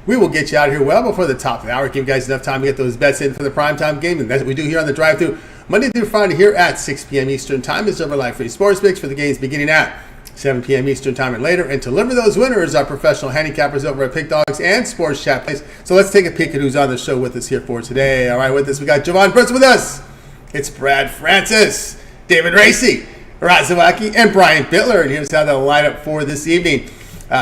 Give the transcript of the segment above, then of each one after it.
We will get you out of here well before the top of the hour. Give you guys enough time to get those bets in for the primetime game. And that's what we do here on the drive-thru. Monday through Friday here at 6 p.m. Eastern Time is over live free sports picks for the games beginning at 7 p.m. Eastern Time and later. And to deliver those winners are professional handicappers over at Pick Dogs and Sports Chat Plays. So let's take a peek at who's on the show with us here for today. All right, with us, we got Jovan Burts with us. It's Brad Francis, David Racey, Zawacky, and Brian Bitler. And here's how they'll line up for this evening.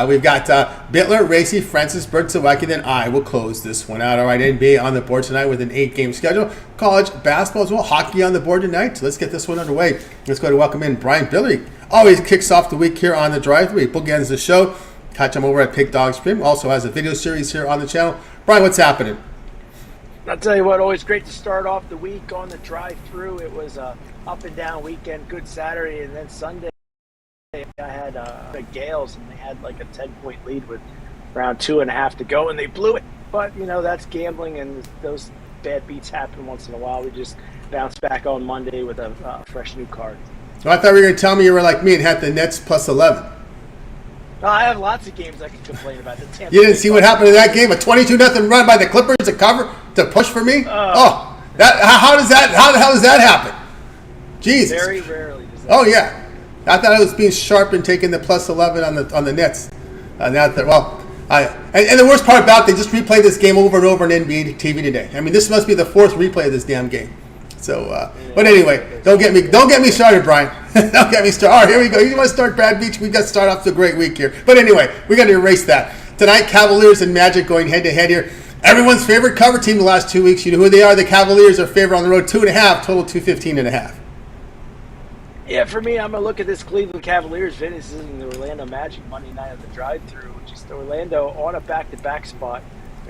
We've got Bitler, Racey, Francis, Burts, Zawacky, then I will close this one out. All right, NBA on the board tonight with an 8-game schedule. College basketball as well, hockey on the board tonight. So let's get this one underway. Let's go to welcome in Brian Bitler. Always kicks off the week here on the drive-thru. He bookends the show. Catch him over at Pick Dog Stream. Also has a video series here on the channel. Brian, what's happening? I'll tell you what, always great to start off the week on the drive-thru. It was a up and down weekend, good Saturday, and then Sunday I had the Gales, and they had like a 10-point lead with around 2.5 to go, and they blew it. But, you know, that's gambling, and those bad beats happen once in a while. We just bounced back on Monday with a fresh new card. Well, I thought you were going to tell me you were like me and had the Nets plus 11. I have lots of games I can complain about. You didn't see what happened in that game? A 22-0 run by the Clippers to cover, to push for me? How the hell does that happen? Jesus. Very rarely does that happen. Yeah. I thought I was being sharp and taking the plus 11 on the Nets. And the worst part about it, they just replayed this game over and over on NBA TV today. I mean, this must be the fourth replay of this damn game. So, but anyway, don't get me started, Brian. Don't get me started. All right, here we go. You want to start Brad Beach? We got to start off to a great week here. But anyway, we got to erase that tonight. Cavaliers and Magic going head to head here. Everyone's favorite cover team the last 2 weeks. You know who they are. The Cavaliers are favored on the road 2.5. Total 215.5. Yeah, for me, I'm going to look at this Cleveland Cavaliers visiting the Orlando Magic Monday night at the drive-thru, which is Orlando on a back-to-back spot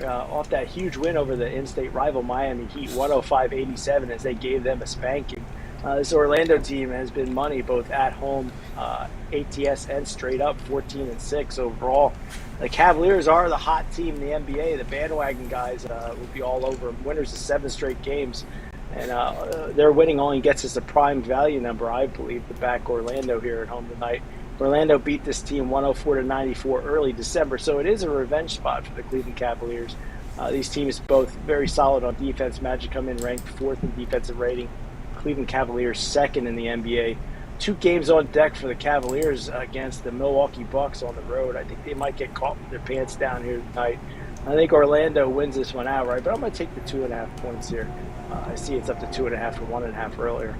off that huge win over the in-state rival Miami Heat, 105-87, as they gave them a spanking. This Orlando team has been money both at home, ATS, and straight up, 14-6 overall. The Cavaliers are the hot team in the NBA. The bandwagon guys will be all over them. Winners of 7 straight games. And their winning only gets us a prime value number, I believe, to back Orlando here at home tonight. Orlando beat this team 104-94 early December, so it is a revenge spot for the Cleveland Cavaliers. These teams both very solid on defense. Magic come in ranked 4th in defensive rating. Cleveland Cavaliers 2nd in the NBA. 2 games on deck for the Cavaliers against the Milwaukee Bucks on the road. I think they might get caught with their pants down here tonight. I think Orlando wins this one outright, but I'm going to take the 2.5 points here. I see it's up to 2.5 or 1.5 earlier.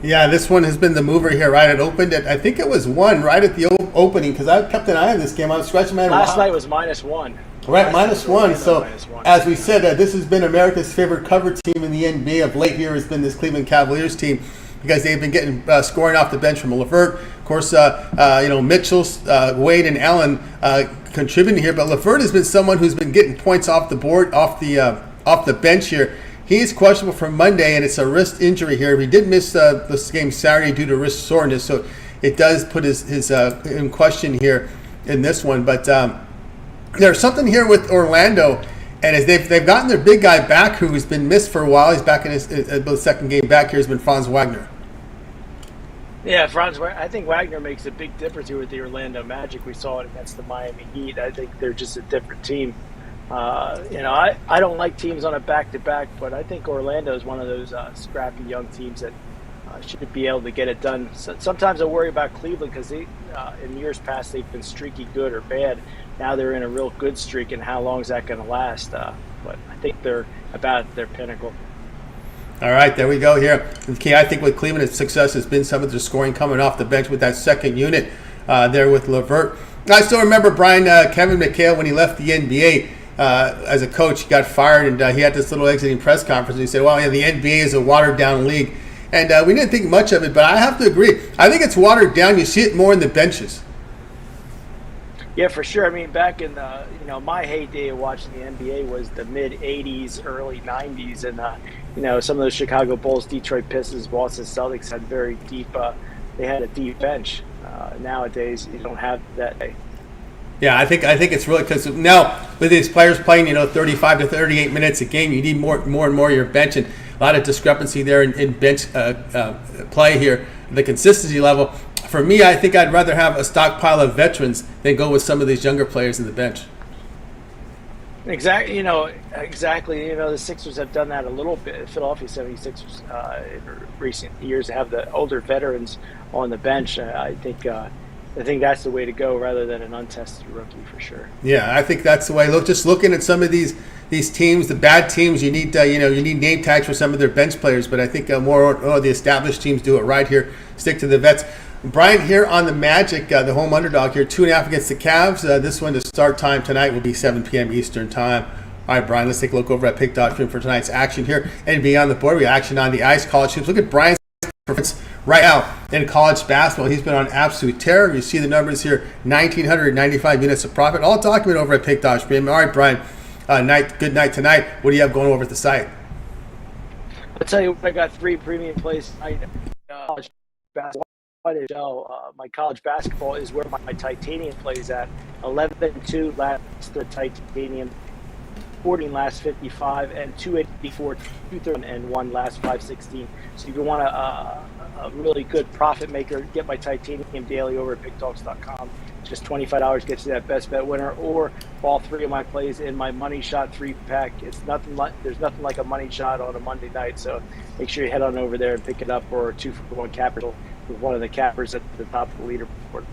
Yeah, this one has been the mover here, right? It opened at, I think it was 1 right at the opening, because I kept an eye on this game. I was scratching my head. Last night was -1. Right, -1. So, as we said, this has been America's favorite cover team in the NBA of late here has been this Cleveland Cavaliers team, because they've been getting scoring off the bench from LeVert. Of course, Mitchell, Wade, and Allen contributing here, but LeVert has been someone who's been getting points off the board, off the bench here. He's questionable for Monday, and it's a wrist injury here. He did miss this game Saturday due to wrist soreness, so it does put his in question here in this one. But there's something here with Orlando, and as they've gotten their big guy back, who's been missed for a while. He's back in his second game back here. Has been Franz Wagner. Yeah, I think Wagner makes a big difference here with the Orlando Magic. We saw it against the Miami Heat. I think they're just a different team. I don't like teams on a back-to-back, but I think Orlando is one of those scrappy young teams that should be able to get it done. So, sometimes I worry about Cleveland because in years past they've been streaky good or bad. Now they're in a real good streak, and how long is that going to last? But I think they're about their pinnacle. All right, there we go here. The key, I think, with Cleveland's success has been some of their scoring coming off the bench with that second unit there with LeVert. I still remember Brian Kevin McHale when he left the NBA. As a coach, he got fired, and he had this little exiting press conference. And he said, well, yeah, the NBA is a watered-down league. And we didn't think much of it, but I have to agree. I think it's watered down. You see it more in the benches. Yeah, for sure. I mean, back in my heyday of watching the NBA was the mid-'80s, early '90s, and some of those Chicago Bulls, Detroit Pistons, Boston Celtics had very deep. They had a deep bench. Nowadays, you don't have that. Yeah, I think it's really because now with these players playing 35 to 38 minutes a game, you need more and more of your bench, and a lot of discrepancy there in bench play here. The consistency level. For me, I think I'd rather have a stockpile of veterans than go with some of these younger players in the bench. Exactly. Exactly. The Sixers have done that a little bit. Philadelphia 76ers in recent years have the older veterans on the bench. I think that's the way to go rather than an untested rookie for sure. Yeah, I think that's the way. Look, just looking at some of these teams, the bad teams, you need you need name tags for some of their bench players. But I think more the established teams do it right here. Stick to the vets. Brian here on the Magic, the home underdog here, 2.5 against the Cavs. This one, the start time tonight will be 7 p.m. Eastern time. All right, Brian, let's take a look over at pick.com for tonight's action here. And beyond the board, we have action on the ice, college hoops. Look at Brian's performance right now in college basketball. He's been on absolute terror. You see the numbers here, 1,995 units of profit. All documented over at pick.com. All right, Brian, good night tonight. What do you have going over at the site? I'll tell you what, I got 3 premium plays tonight. College basketball. My college basketball is where my titanium plays at. 11-2 last the titanium, 14 last 55, and 284, 231 last 516. So if you want a really good profit maker, get my titanium daily over at picktalks.com. Just $25 gets you that best bet winner, or all 3 of my plays in my money shot 3-pack. There's nothing like a money shot on a Monday night. So make sure you head on over there and pick it up, or 2-for-1 capital with one of the cappers at the top of the leaderboard.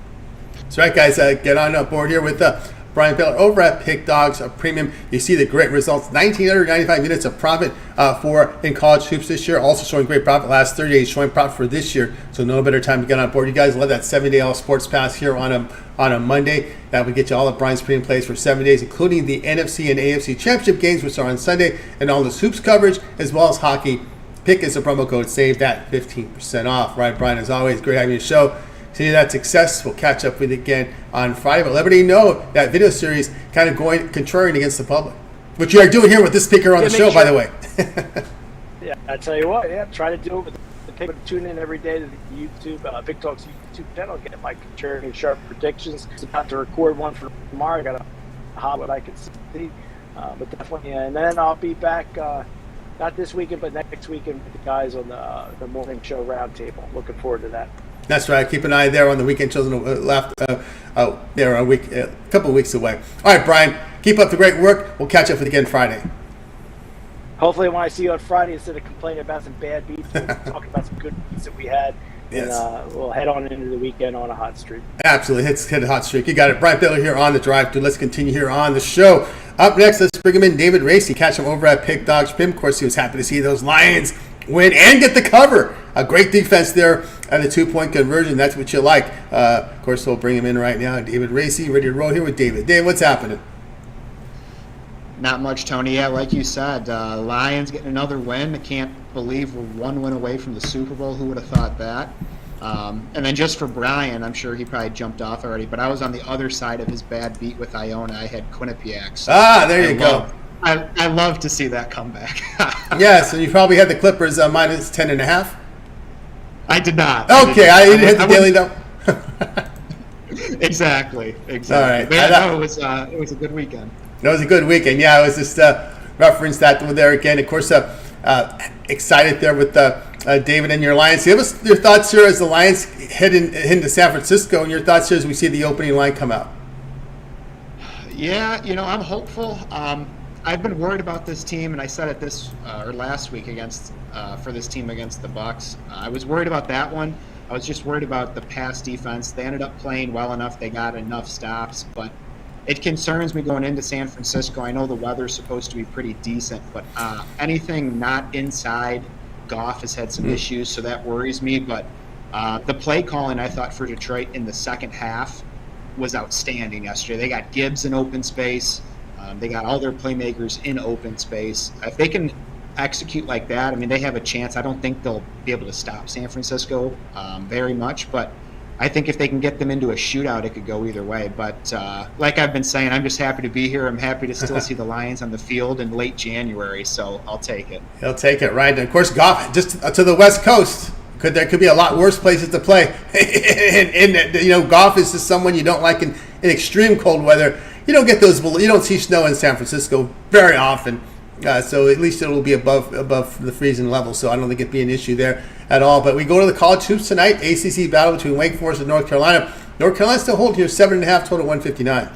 That's right, guys. Get on board here with Brian Bitler over at Pick Dogs Premium. You see the great results. 1,995 units of profit in college hoops this year. Also showing great profit last 30 days, showing profit for this year. So no better time to get on board. You guys love that 7-day all sports pass here on a Monday. That would get you all of Brian's premium plays for 7 days, including the NFC and AFC championship games, which are on Sunday, and all this hoops coverage, as well as hockey. Pick as a promo code, save that 15% off. Right, Brian, as always, great having you on the show. See that success. We'll catch up with you again on Friday. But let everybody know that video series kind of going contrarian against the public, which you are doing here with this speaker on the show, by the way. Yeah, I tell you what, try to do it with the people tune in every day to the YouTube, Big Talk's YouTube channel, get my contrarian sharp predictions. It's about to record one for tomorrow. I got a what I can see, but definitely, and then I'll be back. Not this weekend, but next weekend with the guys on the morning show roundtable. Looking forward to that. That's right. Keep an eye there on the weekend shows left. They're a couple of weeks away. All right, Brian. Keep up the great work. We'll catch up with you again Friday. Hopefully, when I see you on Friday, instead of complaining about some bad beats, we'll talk about some good beats that we had. Yes. And we'll head on into the weekend on a hot streak. Absolutely. Hit a hot streak. You got it. Brian Bitler here on the drive. Dude, let's continue here on the show. Up next, let's bring him in, David Racey. Catch him over at Pick Dogs Pim. Of course, he was happy to see those Lions win and get the cover. A great defense there and a 2-point conversion. That's what you like. Of course, we'll bring him in right now. David Racey, ready to roll here with David. Dave, what's happening? Not much, Tony. Yeah, like you said, Lions getting another win. I can't believe we're 1 win away from the Super Bowl. Who would have thought that? And then just for Brian, I'm sure he probably jumped off already, but I was on the other side of his bad beat with Iona. I had Quinnipiac. So there you go. I love to see that comeback. Yes, and you probably had the Clippers minus 10.5. I did not. Okay, I didn't hit the daily though. Exactly. All right. It was a good weekend. It was a good weekend. Yeah, I was just reference that there again. Of course, excited there with David and your Lions. Give us your thoughts here as the Lions head into San Francisco, and your thoughts here as we see the opening line come out. Yeah, I'm hopeful. I've been worried about this team, and I said it last week for this team against the Bucks. I was worried about that one. I was just worried about the pass defense. They ended up playing well enough. They got enough stops, but it concerns me going into San Francisco. I know the weather's supposed to be pretty decent, but anything not inside, Goff has had some issues, so that worries me. But the play calling, I thought, for Detroit in the second half was outstanding yesterday. They got Gibbs in open space. They got all their playmakers in open space. If they can execute like that, I mean, they have a chance. I don't think they'll be able to stop San Francisco very much, but I think if they can get them into a shootout, it could go either way. But like I've been saying, I'm just happy to be here. I'm happy to still see the Lions on the field in late January, so I'll take it. He'll take it, right? And of course, Goff, just to the West Coast. There could be a lot worse places to play. and Goff is just someone you don't like in extreme cold weather. You don't get those. You don't see snow in San Francisco very often. So at least it will be above the freezing level. So I don't think it'd be an issue there at all. But we go to the college hoops tonight. ACC battle between Wake Forest and North Carolina. North Carolina still holding here 7.5 total 159.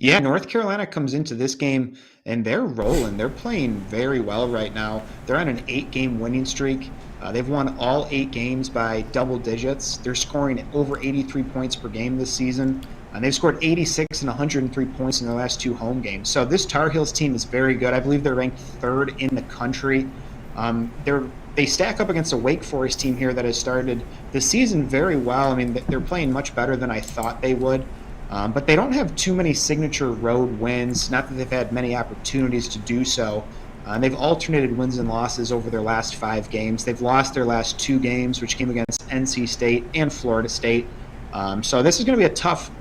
Yeah, North Carolina comes into this game and they're rolling. They're playing very well right now. They're on an 8-game winning streak. They've won all 8 games by double digits. They're scoring over 83 points per game this season. And they've scored 86 and 103 points in their last 2 home games. So this Tar Heels team is very good. I believe they're ranked 3rd in the country. They stack up against a Wake Forest team here that has started the season very well. I mean, they're playing much better than I thought they would. But they don't have too many signature road wins, not that they've had many opportunities to do so. They've alternated wins and losses over their last 5 games. They've lost their last 2 games, which came against NC State and Florida State. So this is going to be a tough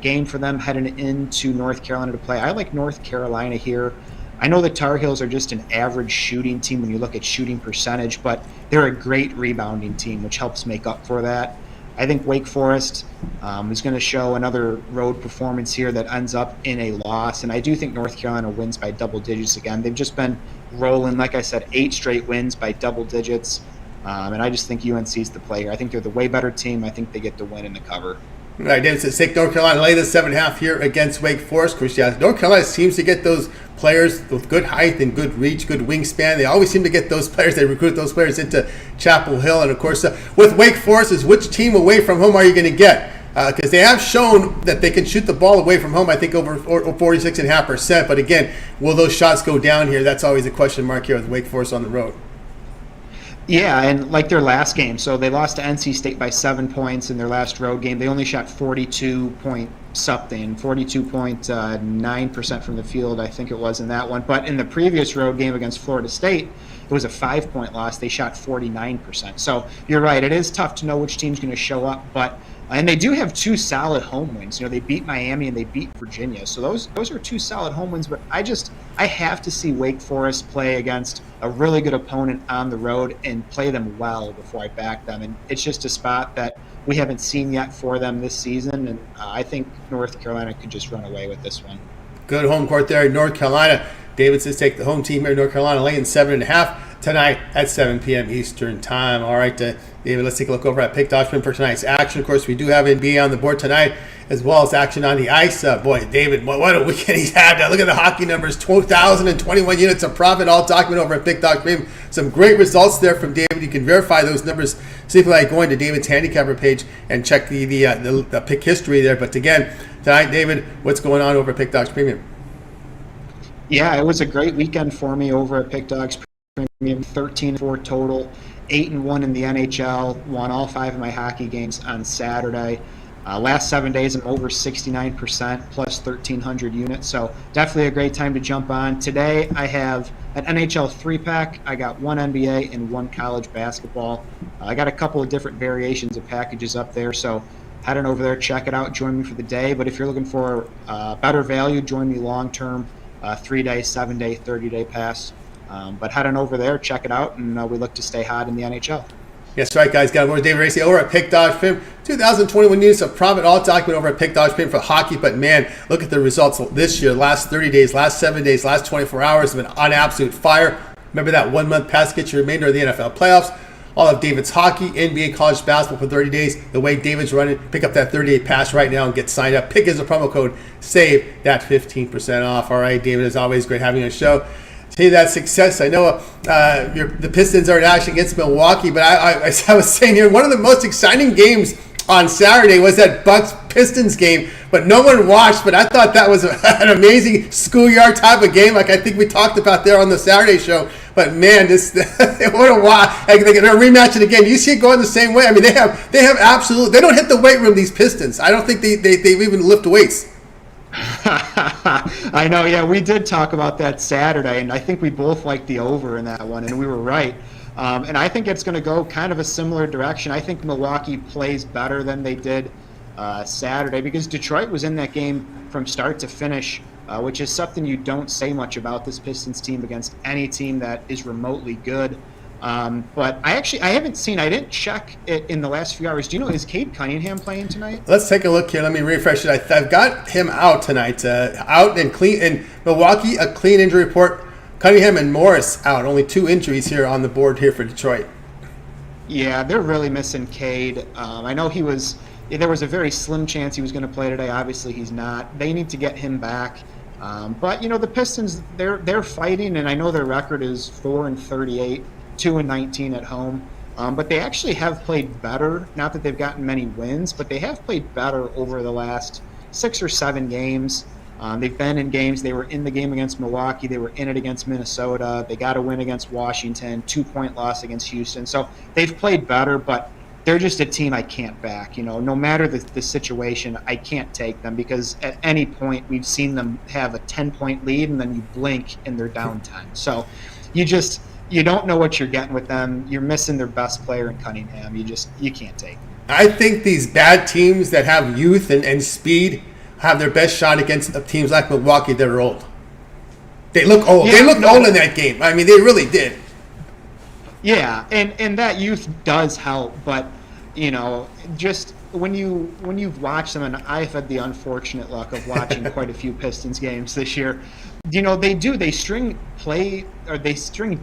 game for them heading into North Carolina to play. I like North Carolina here. I know the Tar Heels are just an average shooting team when you look at shooting percentage, but they're a great rebounding team, which helps make up for that. I think Wake Forest is going to show another road performance here that ends up in a loss, and I do think North Carolina wins by double digits again. They've just been rolling, like I said, 8 straight wins by double digits, and I just think UNC is the player. I think they're the way better team. I think they get the win in the cover. All right, David says take North Carolina lay the 7.5 here against Wake Forest. Of course, yeah, North Carolina seems to get those players with good height and good reach, good wingspan. They always seem to get those players. They recruit those players into Chapel Hill. And, of course, with Wake Forest, is which team away from home are you going to get? Because they have shown that they can shoot the ball away from home, I think, over 46.5%. But, again, will those shots go down here? That's always a question mark here with Wake Forest on the road. Yeah, and like their last game, so they lost to NC State by 7 points in their last road game. They only shot 42.9% from the field, I think it was in that one. But in the previous road game against Florida State, it was a 5-point loss. They shot 49%. So you're right, it is tough to know which team's going to show up, and they do have 2 solid home wins. You know, they beat Miami and they beat Virginia. So those are 2 solid home wins, but I have to see Wake Forest play against a really good opponent on the road and play them well before I back them. And it's just a spot that we haven't seen yet for them this season, and I think North Carolina could just run away with this one. Good home court there in North Carolina. David says take the home team here in North Carolina, laying 7.5 tonight at 7 p.m. Eastern Time. All right, David, let's take a look over at Pick Dodgeman for tonight's action. Of course, we do have NBA on the board tonight, as well as action on the ice. Boy, David, what a weekend he's had. Look at the hockey numbers, 12,021 units of profit, all documented over at Pick Dodgeman. Some great results there from David. You can verify those numbers simply by going to David's handicapper page and check the pick history there. But again, tonight, David, what's going on over at Pick Dogs Premium? Yeah, it was a great weekend for me over at Pick Dogs Premium. 13-4 total, 8-1 in the NHL. Won all 5 of my hockey games on Saturday. Last 7 days, I'm over 69% plus 1,300 units. So definitely a great time to jump on. Today, I have an NHL 3-pack. I got 1 NBA and 1 college basketball. I got a couple of different variations of packages up there. So head on over there, check it out, join me for the day. But if you're looking for better value, join me long-term. 3-day, 7-day, 30-day pass. But head on over there, check it out, and we look to stay hot in the NHL. Yes, right, guys. Got more David Racey over at Pick Dodge Pim. 2021 units of profit, all documented over at Pick Dodge Pim for hockey. But, man, look at the results this year. Last 30 days, last 7 days, last 24 hours have been on absolute fire. Remember that 1-month pass to get your remainder of the NFL playoffs. All of David's hockey, NBA, college basketball for 30 days. The way David's running, pick up that 30-day pass right now and get signed up. Pick as a promo code. Save that 15% off. All right, David, as always, great having you on the show. See that success. I know the Pistons are in action against Milwaukee, but I was saying here, one of the most exciting games on Saturday was that Bucks-Pistons game, but no one watched. But I thought that was an amazing schoolyard type of game, like I think we talked about there on the Saturday show. But man, what a wow! They're going to rematch it again. You see it going the same way. I mean, they have absolute. They don't hit the weight room. These Pistons. I don't think they even lift weights. I know. Yeah, we did talk about that Saturday, and I think we both liked the over in that one, and we were right. And I think it's going to go kind of a similar direction. I think Milwaukee plays better than they did Saturday because Detroit was in that game from start to finish, which is something you don't say much about this Pistons team against any team that is remotely good. But I didn't check it in the last few hours. Do you know, is Cade Cunningham playing tonight? Let's take a look here. Let me refresh it. I've got him out tonight. Out and clean in Milwaukee, a clean injury report. Cunningham and Morris out. Only 2 injuries here on the board here for Detroit. Yeah, they're really missing Cade. I know he was there was a very slim chance he was going to play today. Obviously, he's not. They need to get him back. But the Pistons, they're fighting, and I know their record is 4-38, 2-19 at home. But they actually have played better. Not that they've gotten many wins, but they have played better over the last 6 or 7 games. They've been in games. They were in the game against Milwaukee. They were in it against Minnesota. They got a win against Washington, 2-point loss against Houston. So they've played better, but they're just a team I can't back. No matter the situation, I can't take them because at any point we've seen them have a 10-point lead and then you blink in their downtime. So you don't know what you're getting with them. You're missing their best player in Cunningham. You can't take them. I think these bad teams that have youth and speed have their best shot against teams like Milwaukee that are old. They look old. They looked old in that game. I mean, they really did. Yeah, and that youth does help, but just when you've watched them, and I've had the unfortunate luck of watching quite a few Pistons games this year, they string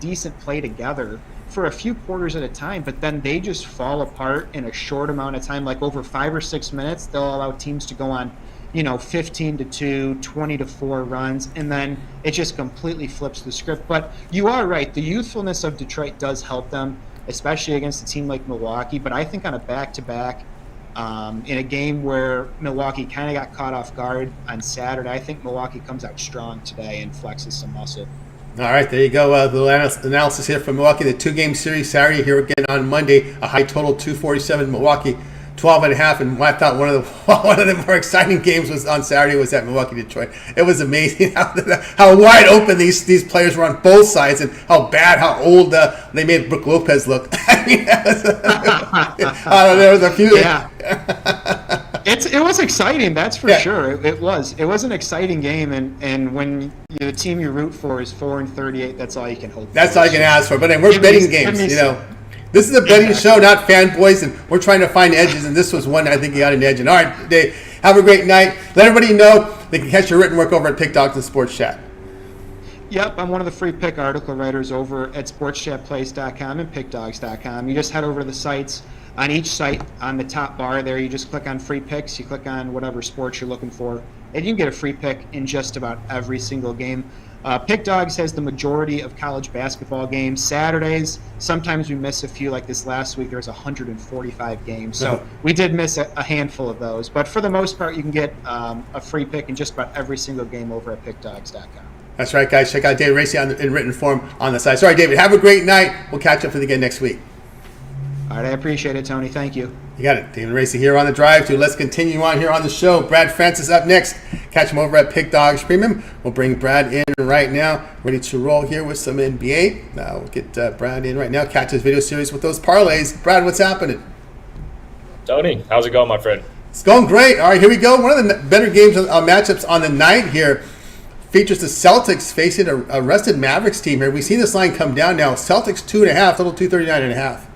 decent play together for a few quarters at a time, but then they just fall apart in a short amount of time. Like over 5 or 6 minutes, they'll allow teams to go on 15-2, 20-4 runs, and then it just completely flips the script. But you are right. The youthfulness of Detroit does help them, especially against a team like Milwaukee. But I think on a back-to-back, in a game where Milwaukee kind of got caught off guard on Saturday, I think Milwaukee comes out strong today and flexes some muscle. All right, there you go. The analysis here from Milwaukee. The 2-game series Saturday, here again on Monday. A high total 247 Milwaukee. 12.5, and I thought one of the more exciting games was on Saturday was at Milwaukee-Detroit. It was amazing how wide open these players were on both sides, and how old they made Brook Lopez look. I mean, there was a few. Yeah. It was exciting, that's for sure. It was an exciting game, and when the team you root for is 4-38, that's all you can hope for. That's all you can ask for. But we're betting games, This is a betting show, not fanboys, and we're trying to find edges, and this was one I think you got an edge in. All right, Dave, have a great night. Let everybody know they can catch your written work over at Pick Dogs and Sports Chat. Yep, I'm one of the free pick article writers over at sportschatplace.com and pickdogs.com. You just head over to the sites. On each site, on the top bar there, you just click on free picks. You click on whatever sports you're looking for, and you can get a free pick in just about every single game. Pick Dogs has the majority of college basketball games. Saturdays, sometimes we miss a few, like this last week, there was 145 games. So we did miss a handful of those. But for the most part, you can get a free pick in just about every single game over at pickdogs.com. That's right, guys. Check out David Racey in written form on the site. Sorry, David. Have a great night. We'll catch up with you again next week. All right, I appreciate it, Tony. Thank you. You got it. David Racey here on the Drive to. Let's continue on here on the show. Brad Francis up next. Catch him over at Pick Dogs Premium. We'll bring Brad in right now, ready to roll here with some NBA. We'll get Brad in right now. Catch his video series with those parlays. Brad, what's happening? Tony, how's it going, my friend? It's going great. All right, here we go. One of the better games matchups on the night here features the Celtics facing a rested Mavericks team here. We've seen this line come down now. Celtics 2.5, total 239.5.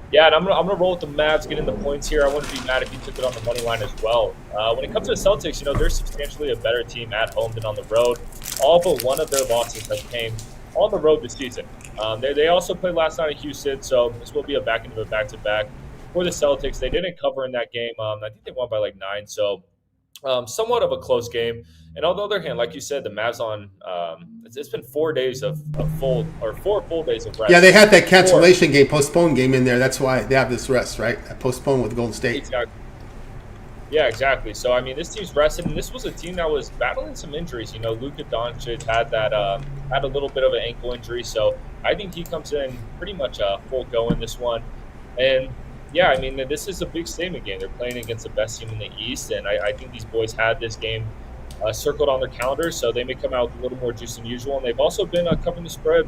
Yeah, and I'm gonna roll with the Mavs, get in the points here. I wouldn't be mad if you took it on the money line as well. When it comes to the Celtics, they're substantially a better team at home than on the road. All but one of their losses has came on the road this season. They also played last night at Houston, so this will be a back-to-back for the Celtics. They didn't cover in that game. I think they won by like 9, so somewhat of a close game. And on the other hand, like you said, the Mavs on it's been 4 days of 4 full days of rest. Yeah, they had that cancellation game, postponed game in there. That's why they have this rest, right? Postponed with Golden State. Exactly. Yeah, exactly. So I mean, this team's rested, and this was a team that was battling some injuries. Luka Doncic had a little bit of an ankle injury, so I think he comes in pretty much full go in this one. And yeah, I mean, this is a big statement game. They're playing against the best team in the East, and I think these boys had this game circled on their calendar, so they may come out with a little more juice than usual. And they've also been covering the spread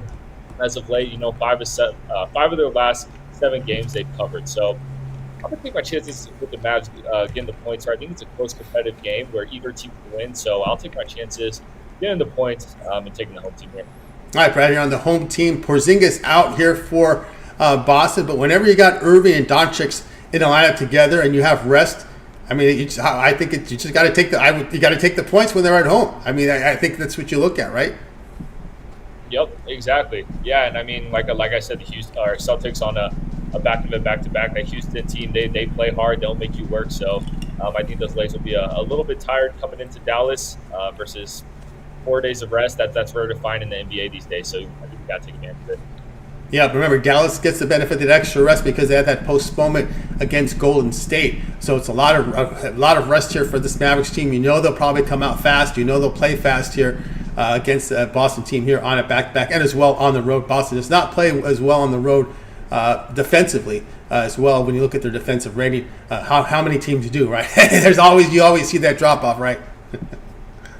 as of late. 5 of their last 7 games they've covered. So I'm going to take my chances with the Mavs getting the points here. I think it's a close competitive game where either team can win, so I'll take my chances getting the points and taking the home team here. All right, Brad, you're on the home team. Porzingis out here for Boston, but whenever you got Irving and Doncic in a lineup together and you have rest, I mean, I think you just got to take the points when they're at home. I mean, I think that's what you look at, right? Yep, exactly. Yeah, and I mean, like I said, the Celtics on a a back-to-back. That Houston team, they play hard, they'll make you work. So I think those legs will be a little bit tired coming into Dallas versus 4 days of rest. That's rare to find in the NBA these days. So I think we got to take advantage of it. Yeah, but remember, Dallas gets the benefit of that extra rest because they had that postponement against Golden State. So it's a lot of rest here for this Mavericks team. You know they'll probably come out fast. You know they'll play fast here against the Boston team here on a back-to-back and as well on the road. Boston does not play as well on the road defensively as well when you look at their defensive rating. How many teams do, right? You always see that drop-off, right?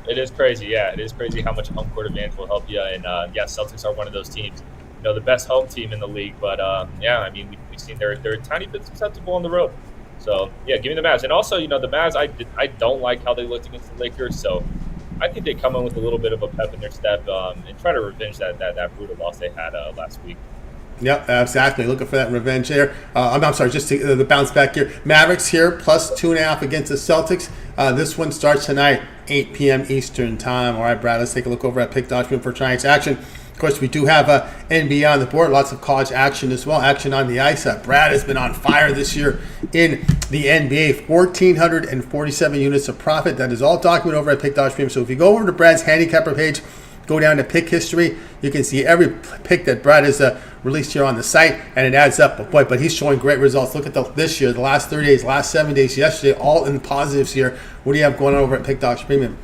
It is crazy, yeah. It is crazy how much home court advantage will help you. And, Celtics are one of those teams. The best home team in the league. But, we've seen they're a tiny bit susceptible on the road. So, yeah, give me the Mavs. And also, the Mavs, I don't like how they looked against the Lakers. So I think they come in with a little bit of a pep in their step and try to revenge that brutal loss they had last week. Yep, exactly. Looking for that revenge there. I'm sorry, just to the bounce back here. Mavericks here, plus 2.5 against the Celtics. This one starts tonight, 8 p.m. Eastern time. All right, Brad, let's take a look over at Pick.com for tonight's action. Of course, we do have NBA on the board, lots of college action as well, action on the ice. Brad has been on fire this year in the NBA, 1,447 units of profit. That is all documented over at Pick.com. So if you go over to Brad's handicapper page, go down to pick history, you can see every pick that Brad has released here on the site, and it adds up. But he's showing great results. Look at this year, the last 30 days, last 7 days, yesterday, all in the positives here. What do you have going on over at Pick.com Premium?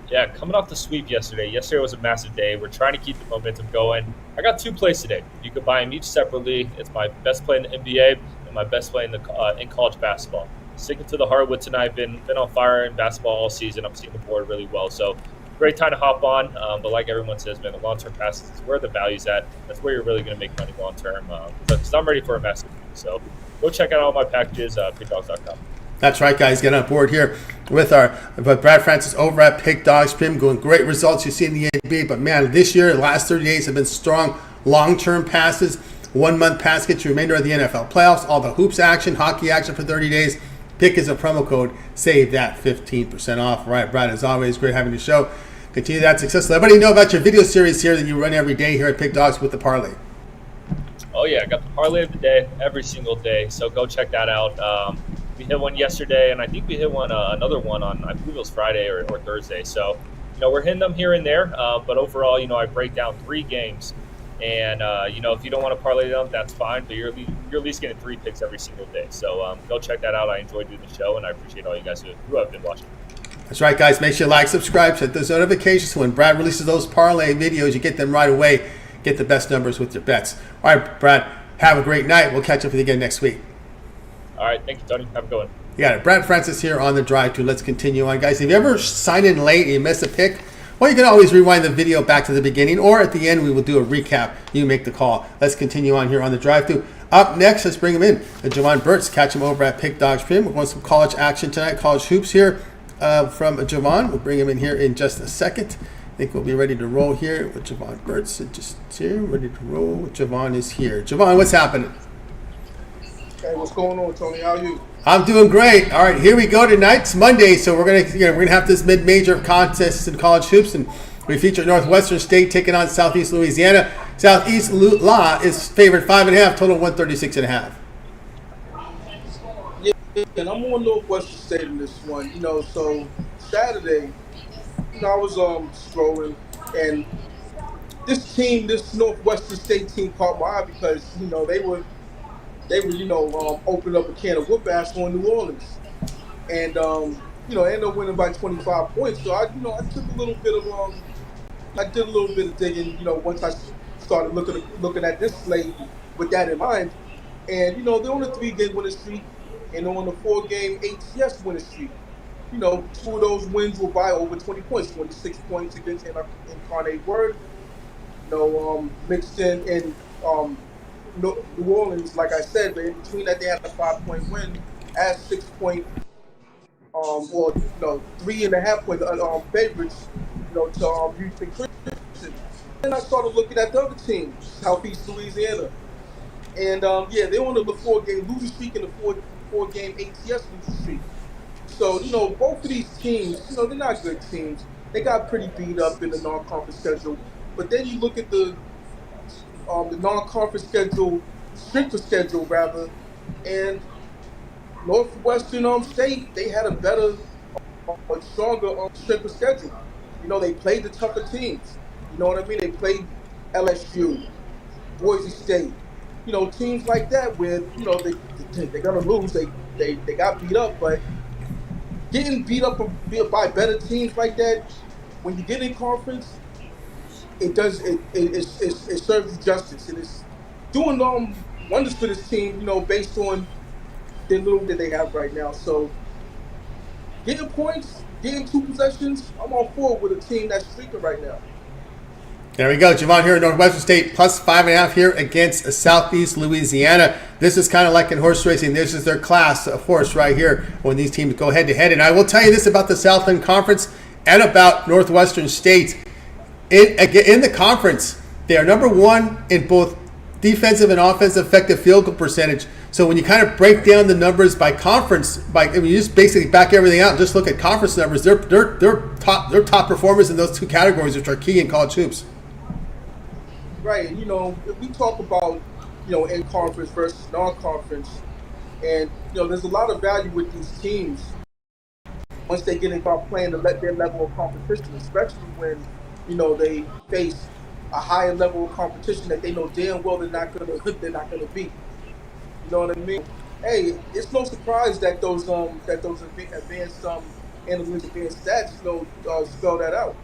Yeah, coming off the sweep yesterday. Yesterday was a massive day. We're trying to keep the momentum going. I got 2 plays today. You could buy them each separately. It's my best play in the NBA and my best play in college basketball. Sticking to the hardwood tonight. Been on fire in basketball all season. I'm seeing the board really well. So great time to hop on. But like everyone says, man, the long-term passes is where the value's at. That's where you're really going to make money long-term. Because I'm ready for a massive move. So go check out all my packages, pickdogs.com. That's right, guys. Get on board here with Brad Francis over at Pick Dogs Prim. Going great results you see in the NBA. But, man, this year, the last 30 days have been strong long-term passes. 1 month pass gets you remainder of the NFL playoffs. All the hoops action, hockey action for 30 days. Pick is a promo code. Save that 15% off. All right, Brad, as always, great having you show. Continue that success. Let everybody know about your video series here that you run every day here at Pick Dogs with the parlay. Oh, yeah. I got the parlay of the day every single day. So go check that out. We hit one yesterday, and I think we hit another one on, I believe it was Friday or Thursday. So, we're hitting them here and there. But overall, I break down 3 games. And, if you don't want to parlay them, that's fine. But you're at least getting 3 picks every single day. So go check that out. I enjoy doing the show, and I appreciate all you guys who have been watching. That's right, guys. Make sure you like, subscribe, set those notifications. So when Brad releases those parlay videos, you get them right away. Get the best numbers with your bets. All right, Brad, have a great night. We'll catch up with you again next week. All right. Thank you, Tony. Have a good one. You got it. Brad Francis here on the drive to. Let's continue on, guys. If you ever sign in late and you miss a pick, well, you can always rewind the video back to the beginning, or at the end, we will do a recap. You make the call. Let's continue on here on the drive through. Up next, let's bring him in. Jovan Burts, catch him over at Pick Dogs Prim. We're going some college action tonight, college hoops here from Jovan. We'll bring him in here in just a second. I think we'll be ready to roll here with Jovan Burts. Just here, ready to roll. Jovan is here. Jovan, what's happening? Hey, what's going on, Tony? How are you? I'm doing great. All right, here we go. Tonight's Monday, so we're gonna have this mid-major contest in college hoops, and we feature Northwestern State taking on Southeast Louisiana. Southeast Law is favored 5.5, total 136.5. Yeah, and I'm on Northwestern State in this one. So Saturday, I was strolling, and this Northwestern State team caught my eye because they were opening up a can of whoop ass on New Orleans, and ended up winning by 25 points. So I took a little bit of I did a little bit of digging. Once I started looking at this slate with that in mind, and they're on a 3-game winning streak, and they're on a 4-game ATS winning streak. 2 of those wins were by over 20 points, 26 points against Incarnate Word. Mixed in New Orleans, like I said, but in between that they had a 5-point win, as 6-point, 3.5 point favorites, to Houston Christian. And I started looking at the other team, Southeast Louisiana, and they're on the 4-game losing streak and the 4-game ATS losing streak. So both of these teams, they're not good teams. They got pretty beat up in the non-conference schedule, but then you look at the non-conference schedule strength of schedule rather, and Northwestern State, they had a better, a stronger strength of schedule. They played the tougher teams. You know what I mean? They played LSU, Boise State, teams like that where they're gonna lose. They got beat up, but getting beat up by better teams like that, when you get in conference, it serves you justice, and it's doing wonders for this team. Based on the little that they have right now. So getting points, getting 2 possessions, I'm all for it with a team that's streaking right now. There we go. Jovan here at Northwestern State, plus 5.5 here against Southeast Louisiana. This is kind of like in horse racing. This is their class of horse right here when these teams go head-to-head. And I will tell you this about the Southland Conference and about Northwestern State. In the conference, they are number one in both defensive and offensive effective field goal percentage. So when you kind of break down the numbers by conference, you just basically back everything out and just look at conference numbers, they're top performers in those two categories, which are key in college hoops. Right. If we talk about, in conference versus non-conference, and, there's a lot of value with these teams once they get involved playing their level of competition, especially when, they face a higher level of competition that they know damn well they're not gonna beat. You know what I mean? Hey, it's no surprise that those advanced analytics, advanced stats, spell that out.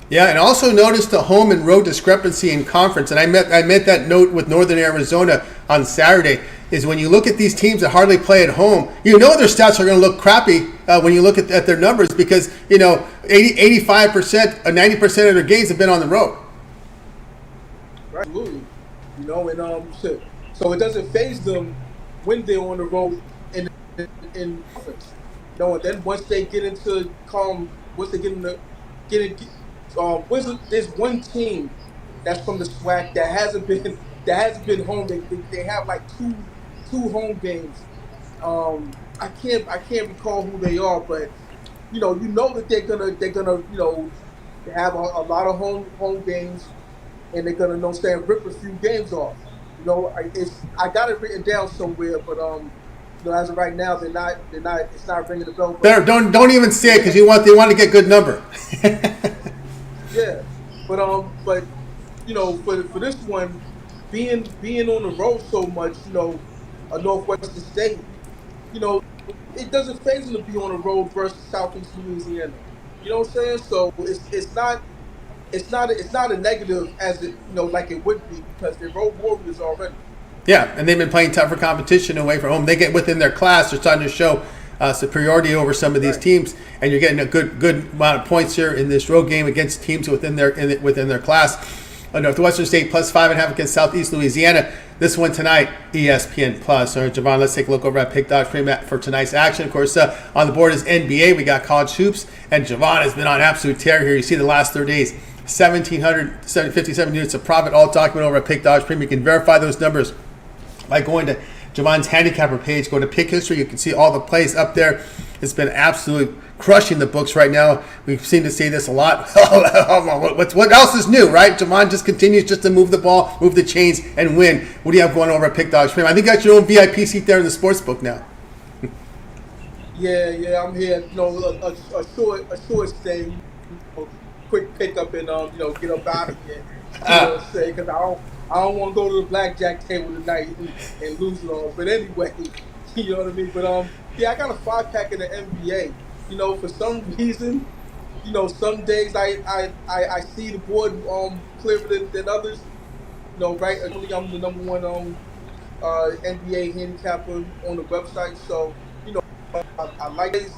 Yeah, and also notice the home and road discrepancy in conference. And I meant that note with Northern Arizona on Saturday, is when you look at these teams that hardly play at home, their stats are going to look crappy when you look at their numbers because, 85% or 90% of their games have been on the road. Right, absolutely. So it doesn't faze them when they're on the road in conference. And then once they get into there's one team that's from the SWAC that hasn't been home. They have like two home games. I can't recall who they are, but that they're gonna have a lot of home games, and they're gonna rip a few games off. I got it written down somewhere, but as of right now, they're not. It's not ringing the bell. But don't even say it because they want to get good number. Yeah, but for this one, being on the road so much, a Northwestern State, it doesn't faze them to be on the road versus Southeast Louisiana. You know what I'm saying? So it's not a negative as like it would be because they're road warriors already. Yeah, and they've been playing tougher competition away from home. They get within their class. They're starting to show superiority over some of these teams, and you're getting a good amount of points here in this road game against teams within their class. Northwestern State plus 5.5 against Southeast Louisiana. This one tonight, ESPN Plus. All right, Jovan, let's take a look over at Pick Dodge Premium for tonight's action. Of course, on the board is NBA. We got college hoops, and Jovan has been on absolute tear here. You see the last 3 days, 1,757 units of profit, all documented over at Pick Dodge Premium. You can verify those numbers by going to Jovan's handicapper page. Go to Pick History. You can see all the plays up there. It's been absolutely crushing the books right now. We've seen to say this a lot. What else is new, right? Jovan just continues just to move the ball, move the chains, and win. What do you have going over at Pick Dodge Premium? I think you got your own VIP seat there in the sports book now. Yeah, I'm here. A short stay, quick pickup, and get up out of here. You know what I'm saying? Because I don't want to go to the blackjack table tonight and lose it all. But anyway, you know what I mean? But I got a 5-pack in the NBA. For some reason, some days I see the board clearer than others. Right? Actually, I'm the number one NBA handicapper on the website. So, I like it.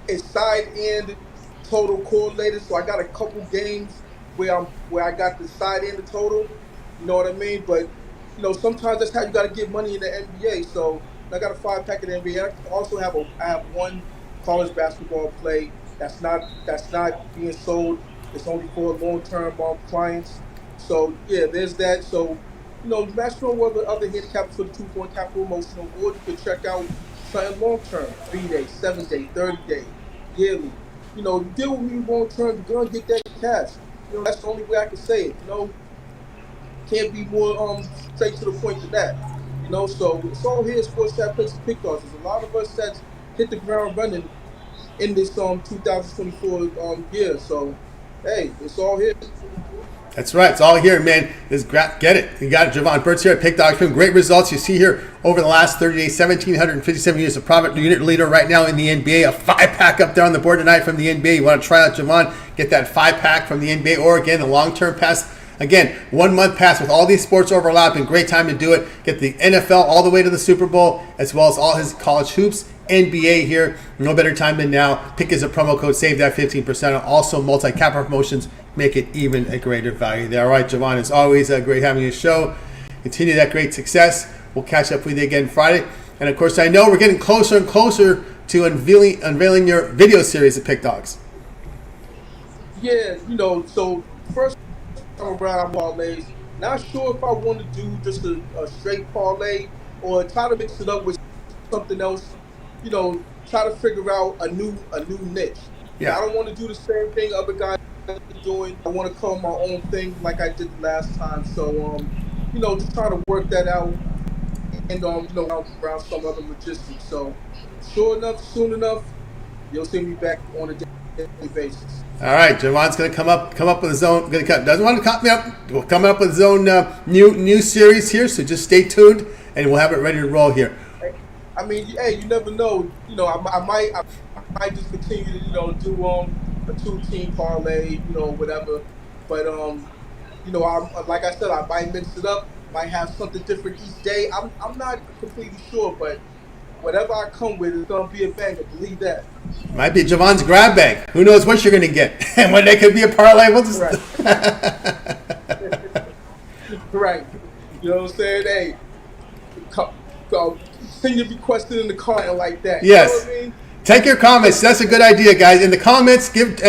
It's side end total correlated. So I got a couple games where I got the side end of total. You know what I mean? But sometimes that's how you got to get money in the NBA. So I got a 5-pack in the NBA. I also have one college basketball play that's not being sold. It's only for long-term clients. So yeah, there's that. So match on other handicaps for the 2-point capital promotional, or you can check out something long-term, 3-day, 7-day, 30-day, yearly. Deal with me long-term. You're gonna get that cash. That's the only way I can say it. Can't be more straight to the point than that. You know, so it's all here. Sports Chat Picks and Pick Dogs. There's a lot of us that's hit the ground running in this 2024 year. So hey, it's all here. That's right. It's all here, man. Get it. You got Jovan Burts here at Pick Dogs. Great results. You see here over the last 30 days, 1,757 units of profit. Unit leader right now in the NBA. A 5-pack up there on the board tonight from the NBA. You want to try out Jovan, get that 5-pack from the NBA, or again, the long-term pass. Again, 1 month pass with all these sports overlapping. Great time to do it. Get the NFL all the way to the Super Bowl, as well as all his college hoops. NBA here. No better time than now. Pick as a promo code. Save that 15%. Also, multi-cap promotions make it even a greater value there. All right, Jovan, it's always great having you show. Continue that great success. We'll catch up with you again Friday. And, of course, I know we're getting closer and closer to unveiling your video series of Pick Dogs. Yeah, you know, so first time around parlays, not sure if I want to do just a straight parlay or try to mix it up with something else. You know, try to figure out a new niche. Yeah. I don't want to do the same thing other guys are doing. I want to call my own thing like I did last time. So, you know, just try to work that out and, you know, around some other logistics. So, sure enough, soon enough, you'll see me back on a daily basis. All right, Jovan's going to come up with his own. Doesn't want to copy me up. We'll come up with his own new series here. So just stay tuned, and we'll have it ready to roll here. I mean, hey, you never know. You know, I might just continue to, you know, do a 2-team parlay, you know, whatever. But you know, like I said, I might mix it up. Might have something different each day. I'm not completely sure, but whatever I come with, it's gonna be a banger. Believe that. Might be Jovan's grab bag. Who knows what you're going to get? And when they could be a parlay, we'll just. Right. Right. You know what I'm saying? Hey, send your request in the comment like that. Yes. You know what I mean? Take your comments. That's a good idea, guys. In the comments, give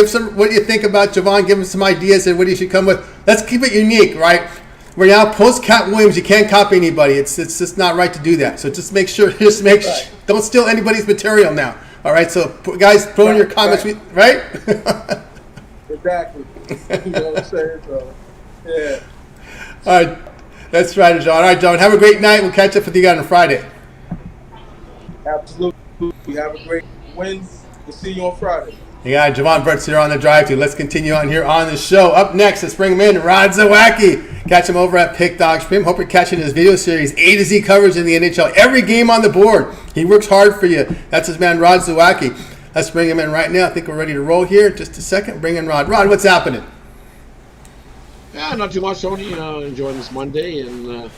some what do you think about Jovan. Give him some ideas and what he should come with. Let's keep it unique, right? We're now post Cat Williams. You can't copy anybody. It's just not right to do that. So just make sure. Right. Don't steal anybody's material now. All right. So guys, throw in your comments. Right. Exactly. You know what I'm saying? So, yeah. All right. That's right, John. All right, John. Have a great night. We'll catch up with you again on Friday. Absolutely. Have a great win. We'll see you on Friday. You got Jovan Burts here on the drive thru. Let's continue on here on the show. Up next, let's bring him in, Rod Zawacky. Catch him over at Pick Dogs Stream. Hope you're catching his video series, A to Z coverage in the NHL. Every game on the board. He works hard for you. That's his man, Rod Zawacky. Let's bring him in right now. I think we're ready to roll here. Just a second. Bring in Rod. Rod, what's happening? Yeah, not too much, Tony. Enjoying this Monday, and of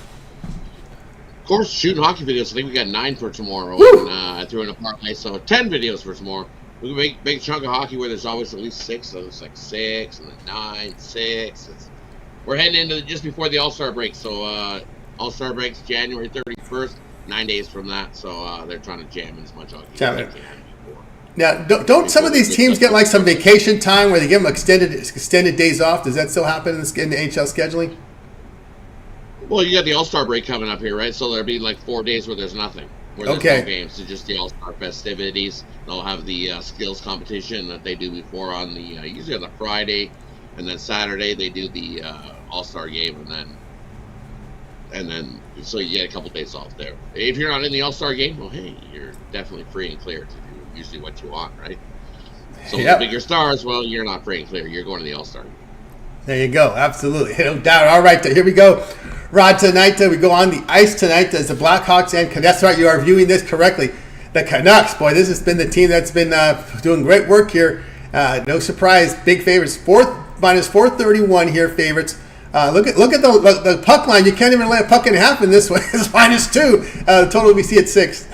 course, shooting hockey videos. I think we got 9 for tomorrow. And, I threw in a parlay, so 10 videos for tomorrow. We can make a big chunk of hockey where there's always at least 6. So it's like 6, and then 9, 6. We're heading into just before the All-Star break. So All-Star break's January 31st, 9 days from that. So they're trying to jam in as much hockey as they can. Now, don't some of these teams get like some vacation time where they give them extended days off? Does that still happen in the NHL scheduling? Well, you got the All-Star break coming up here, right? So there'll be like 4 days where there's nothing, where there's no games. So just the All-Star festivities. They'll have the skills competition that they do before on the usually on the Friday, and then Saturday they do the All-Star game, and then so you get a couple days off there. If you're not in the All-Star game, well, hey, you're definitely free and clear to do usually what you want, right? So the bigger stars, well, you're not free and clear. You're going to the All-Star game. There you go. Absolutely. No doubt. All right. Here we go. Rod, tonight we go on the ice tonight as the Blackhawks and that's right. You are viewing this correctly. The Canucks, boy, this has been the team that's been doing great work here. No surprise. Big favorites. Minus 431 here, favorites. Look at the puck line. You can't even lay a puck in half in this one. It's -2. Total we see at 6.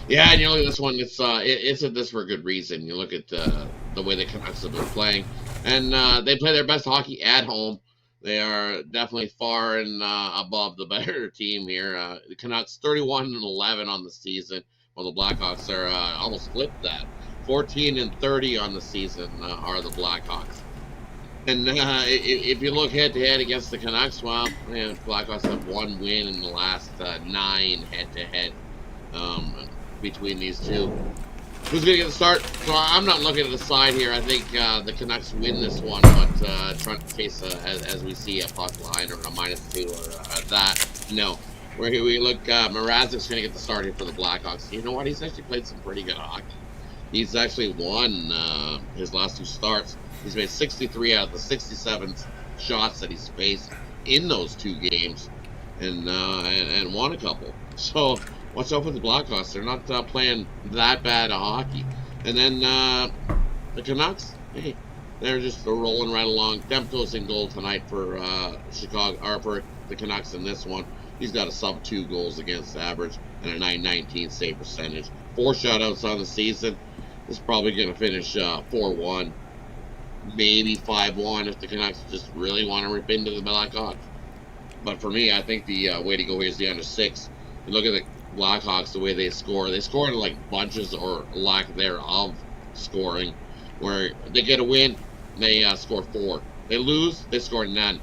Yeah, and you look at this one. It's at this for a good reason. You look at the way the Canucks have been playing, and they play their best hockey at home. They are definitely far and above the better team here. The Canucks 31-11 on the season, while the Blackhawks are almost flipped that. 14-30 on the season are the Blackhawks. And if you look head-to-head against the Canucks, well, Blackhawks have 1 win in the last 9 head-to-head between these two. Who's going to get the start? So I'm not looking at the side here. I think the Canucks win this one, but trying to chase, as we see, a puck line or a -2 or that. No. Where here we look, Mrazek's going to get the start here for the Blackhawks. You know what? He's actually played some pretty good hockey. He's actually won his last 2 starts. He's made 63 out of the 67 shots that he's faced in those 2 games, and won a couple. So watch out for the Blackhawks. They're not playing that bad of hockey. And then the Canucks, hey, they're rolling right along. Demko's in goal tonight for Chicago, or for the Canucks in this one. He's got a sub-2 goals against average and a .919 save percentage. 4 shutouts on the season. It's probably going to finish 4-1, maybe 5-1 if the Canucks just really want to rip into the Blackhawks. But for me, I think the way to go here is the under 6. You look at the Blackhawks, the way they score. They score in like bunches or lack thereof scoring, where they get a win, they score 4. They lose, they score none.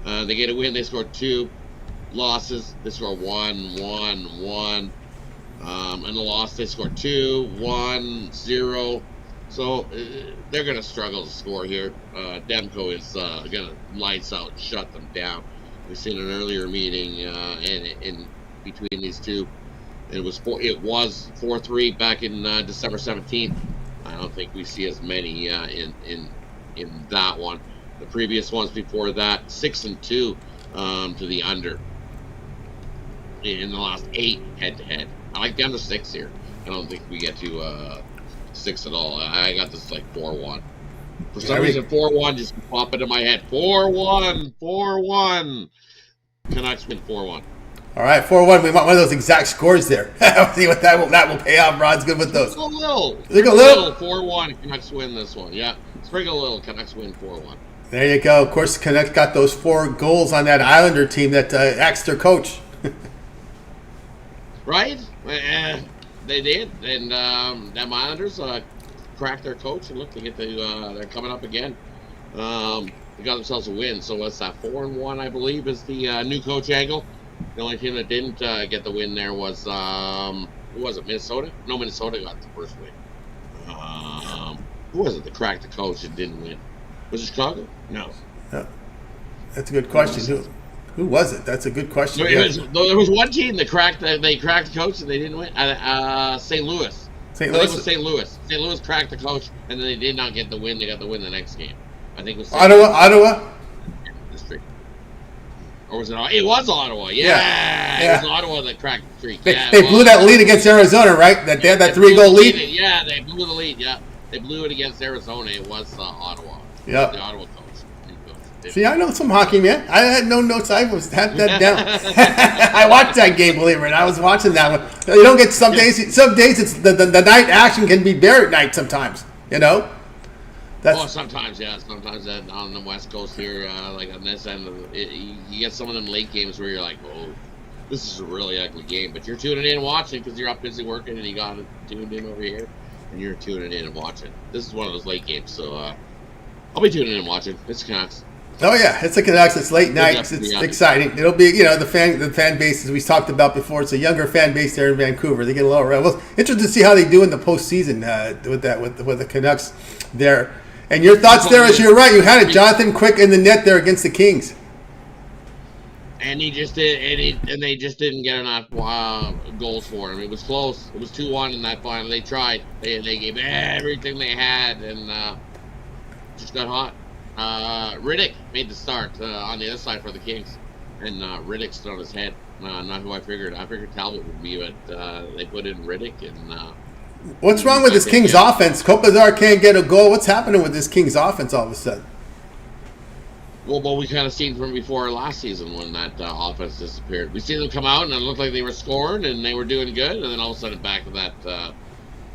They get a win, they score 2. Losses, they score 1, 1, 1. And the loss, they score 2, 1, 0. So they're going to struggle to score here. Demko is going to lights out, shut them down. We've seen an earlier meeting in between these two. It was 4-3 back in December 17th. I don't think we see as many in that one. The previous ones before that, 6-2 to the under in the last 8 head-to-head. I like the under 6 here. I don't think we get to 6 at all. I got this like 4-1. For some reason, 4-1 just pop into my head. 4-1, 4-1. Canucks win 4-1. All right, 4-1. We want one of those exact scores there. See what that will pay off. Rod's good with those. Sprinkle a little. 4-1. Canucks win this one. Yeah, sprinkle a little. Canucks win 4-1. There you go. Of course, Canucks got those 4 goals on that Islander team that axed their coach. Right? They did, and them Islanders cracked their coach, and look, they're coming up again. They got themselves a win, so what's that? 4-1, I believe, is the new coach angle. The only team that didn't get the win there was who was it? Minnesota? No, Minnesota got the first win. Who was it that cracked the coach and didn't win? Was it Chicago? No. That's a good question. Who was it? That's a good question. There was one team that cracked the coach and they didn't win. St. Louis. St. Louis? It was St. Louis. St. Louis cracked the coach and then they did not get the win. They got the win the next game. I think it was Ottawa? District. Or was it? It was Ottawa. Yeah. It was Ottawa that cracked the streak. They blew that lead against Arizona, right? They had that 3-goal lead. Yeah, they blew the lead. Yeah, they blew it against Arizona. It was Ottawa. Yeah. The Ottawa coach. See, I know some hockey, man. I had no notes. I was had that down. I watched that game, believe it or not. I was watching that one. You don't get some days. Some days it's the night action can be there at night. Sometimes, you know. Sometimes, yeah. Sometimes on the West Coast here, like on this end, you get some of them late games where you're like, oh, this is a really ugly game. But you're tuning in and watching because you're up busy working and you got it tuned in over here, and you're tuning in and watching. This is one of those late games, so I'll be tuning in and watching. It's Canucks. Oh yeah, it's the Canucks. It's late nights. It's exciting. It'll be, the fan base as we talked about before. It's a younger fan base there in Vancouver. They get a little well. Interested to see how they do in the postseason with the Canucks there. And your thoughts there, as you're right, you had it, Jonathan Quick in the net there against the Kings. And he just did, and they just didn't get enough goals for him. It was close. It was 2-1 in that final. They tried. They gave everything they had, and just got hot. Riddick made the start on the other side for the Kings, and Riddick stood on his head. Not who I figured. I figured Talbot would be, but they put in Riddick. And what's wrong with this Kings offense? Kopitar can't get a goal. What's happening with this Kings offense all of a sudden? Well, we kind of seen from before last season when that offense disappeared. We seen them come out and it looked like they were scoring and they were doing good, and then all of a sudden back to that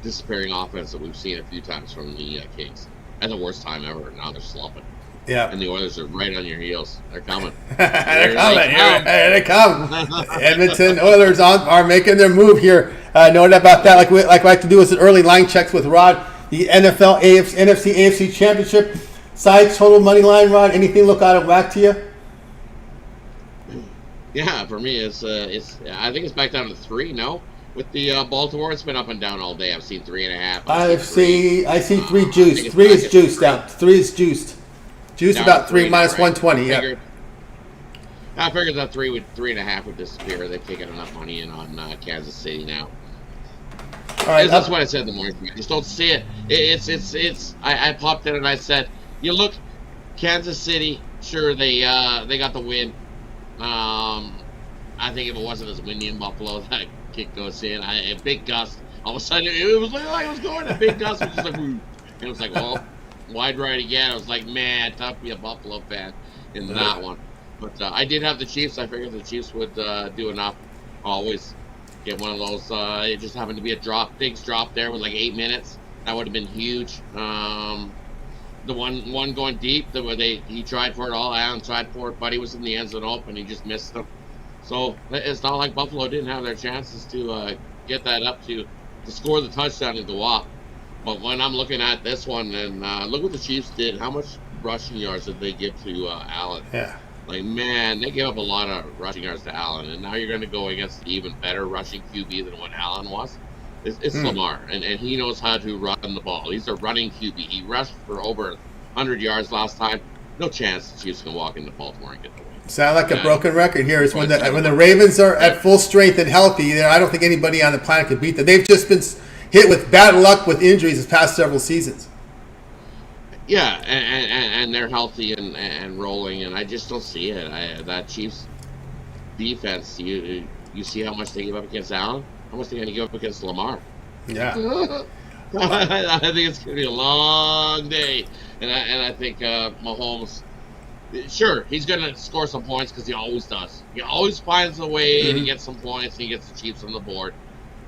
disappearing offense that we've seen a few times from the Kings. At the worst time ever. Now they're slumping. Yeah. And the Oilers are right on your heels. They're coming. They're coming. Here they come. Edmonton Oilers are making their move here. Know about that. Like we like to do is early line checks with Rod. The NFL NFC AFC Championship side total money line. Rod, anything look out of whack to you? Yeah, for me it's I think it's back down to 3. No, with the Baltimore, it's been up and down all day. I've seen 3.5. I see 3 juiced. 3 is juiced out. 3 is juiced. Juiced about 3 minus 120. Yeah. I figured that 3.5 would disappear. They've taken enough money in on Kansas City now. All right, that's what I said in the morning. I just don't see it. I popped in and I said, you look, Kansas City, sure they got the win. I think if it wasn't as windy in Buffalo, that kick goes in. A big gust. All of a sudden, it was like it was going. A big gust was just like, and it was like, well, wide right again. I was like, man, tough to be a Buffalo fan in that one. But I did have the Chiefs. I figured the Chiefs would do enough. Always get one of those. It just happened to be a big drop there with like 8 minutes. That would have been huge. The one going deep, he tried for it all. Allen tried for it, but he was in the end zone open. He just missed them. So it's not like Buffalo didn't have their chances to get that up to score the touchdown in the WAP. But when I'm looking at this one, and look what the Chiefs did. How much rushing yards did they give to Allen? Yeah. Like, man, they gave up a lot of rushing yards to Allen, and now you're going to go against an even better rushing QB than what Allen was. It's Lamar, and he knows how to run the ball. He's a running QB. He rushed for over 100 yards last time. No chance the Chiefs can walk into Baltimore and get the win. Sound like a broken record here. Is when the Ravens are at full strength and healthy, I don't think anybody on the planet could beat them. They've just been hit with bad luck with injuries this past several seasons. Yeah, and they're healthy and rolling, and I just don't see it. That Chiefs defense, you see how much they give up against Allen? How much they're going to give up against Lamar? Yeah. I think it's going to be a long day, and I think Mahomes, sure, he's going to score some points because he always does. He always finds a way to get some points, and he gets the Chiefs on the board.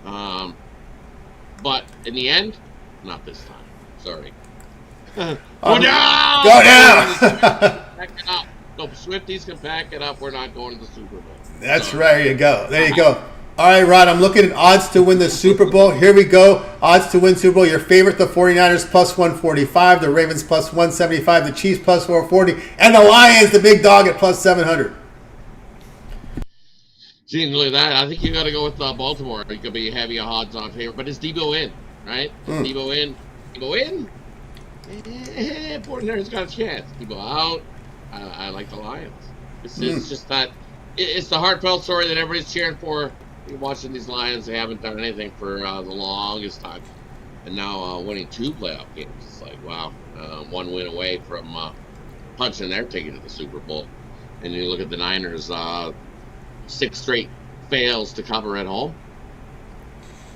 But in the end, not this time. Sorry. Go down! Go down! Pack it up. No, Swifties can pack it up. We're not going to the Super Bowl. That's right. There you go. There you go. All right, Rod, I'm looking at odds to win the Super Bowl. Here we go. Odds to win Super Bowl. Your favorite, the 49ers, plus 145. The Ravens, plus 175. The Chiefs, plus 440. And the Lions, the big dog, at plus 700. See, look at that. I think you got to go with Baltimore. It could be heavy odds on favor. But it's Debo in, right? Debo in. Debo in. 49ers got a chance. Debo out. I like the Lions. It's just that it's the heartfelt story that everybody's cheering for. You're watching these Lions. They haven't done anything for the longest time. And now winning 2 playoff games. It's like, wow. 1 win away from punching their ticket to the Super Bowl. And you look at the Niners, 6 straight fails to cover at home.